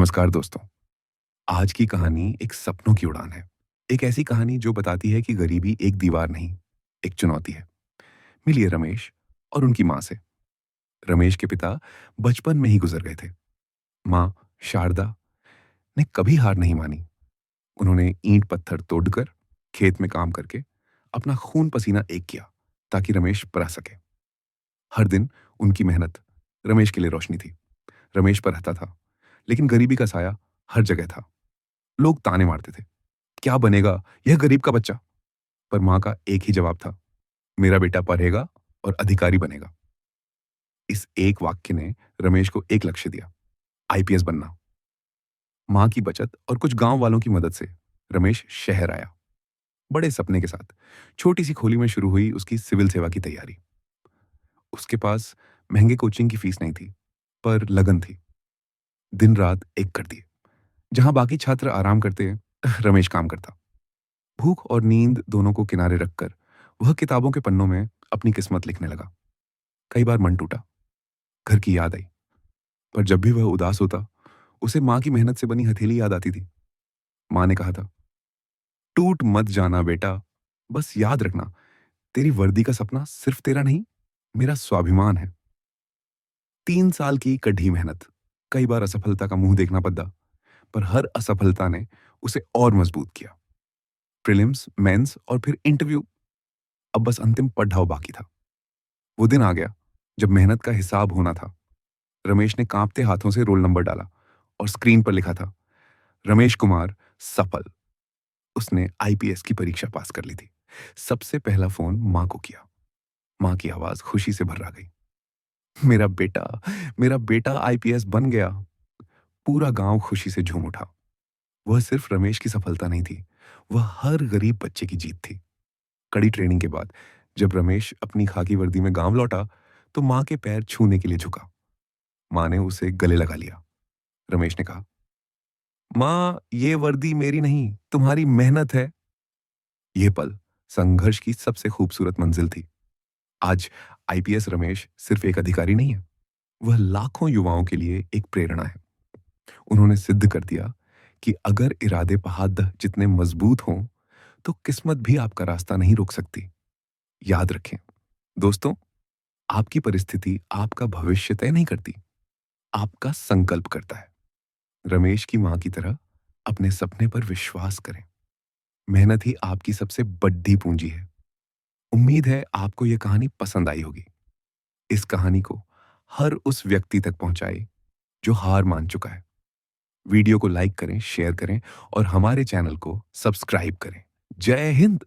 नमस्कार दोस्तों। आज की कहानी एक सपनों की उड़ान है। एक ऐसी कहानी जो बताती है कि गरीबी एक दीवार नहीं, एक चुनौती है। मिलिए रमेश और उनकी माँ से। रमेश के पिता बचपन में ही गुजर गए थे। माँ शारदा ने कभी हार नहीं मानी। उन्होंने ईंट पत्थर तोड़कर, खेत में काम करके अपना खून पसीना एक किया ताकि रमेश पढ़ सके। हर दिन उनकी मेहनत रमेश के लिए रोशनी थी। रमेश पढ़ता था, लेकिन गरीबी का साया हर जगह था। लोग ताने मारते थे, क्या बनेगा यह गरीब का बच्चा? पर माँ का एक ही जवाब था, मेरा बेटा पढ़ेगा और अधिकारी बनेगा। इस एक वाक्य ने रमेश को एक लक्ष्य दिया, आईपीएस बनना। माँ की बचत और कुछ गांव वालों की मदद से रमेश शहर आया, बड़े सपने के साथ। छोटी सी खोली में शुरू हुई उसकी सिविल सेवा की तैयारी। उसके पास महंगे कोचिंग की फीस नहीं थी, पर लगन थी। दिन रात एक कर दिए। जहां बाकी छात्र आराम करते, रमेश काम करता। भूख और नींद दोनों को किनारे रखकर वह किताबों के पन्नों में अपनी किस्मत लिखने लगा। कई बार मन टूटा, घर की याद आई, पर जब भी वह उदास होता, उसे माँ की मेहनत से बनी हथेली याद आती थी। माँ ने कहा था, टूट मत जाना बेटा, बस याद रखना, तेरी वर्दी का सपना सिर्फ तेरा नहीं, मेरा स्वाभिमान है। 3 साल की कड़ी मेहनत, कई बार असफलता का मुंह देखना पड़ा, पर हर असफलता ने उसे और मजबूत किया। प्रीलिम्स, मेंस और फिर इंटरव्यू, अब बस अंतिम पड़ाव बाकी था। वो दिन आ गया जब मेहनत का हिसाब होना था। रमेश ने कांपते हाथों से रोल नंबर डाला और स्क्रीन पर लिखा था, रमेश कुमार सफल। उसने आईपीएस की परीक्षा पास कर ली थी। सबसे पहला फोन मां को किया। मां की आवाज खुशी से भर आ गई, मेरा बेटा, मेरा बेटा आईपीएस बन गया। पूरा गांव खुशी से झूम उठा। वह सिर्फ रमेश की सफलता नहीं थी, वह हर गरीब बच्चे की जीत थी। कड़ी ट्रेनिंग के बाद जब रमेश अपनी खाकी वर्दी में गांव लौटा, तो मां के पैर छूने के लिए झुका। मां ने उसे गले लगा लिया। रमेश ने कहा, मां, ये वर्दी मेरी नहीं, तुम्हारी मेहनत है। यह पल संघर्ष की सबसे खूबसूरत मंजिल थी। आज आईपीएस रमेश सिर्फ एक अधिकारी नहीं है, वह लाखों युवाओं के लिए एक प्रेरणा है। उन्होंने सिद्ध कर दिया कि अगर इरादे पहाड़ जितने मजबूत हों, तो किस्मत भी आपका रास्ता नहीं रोक सकती। याद रखें दोस्तों, आपकी परिस्थिति आपका भविष्य तय नहीं करती, आपका संकल्प करता है। रमेश की मां की तरह अपने सपने पर विश्वास करें। मेहनत ही आपकी सबसे बड़ी पूंजी है। उम्मीद है आपको यह कहानी पसंद आई होगी। इस कहानी को हर उस व्यक्ति तक पहुंचाए जो हार मान चुका है। वीडियो को लाइक करें, शेयर करें और हमारे चैनल को सब्सक्राइब करें। जय हिंद।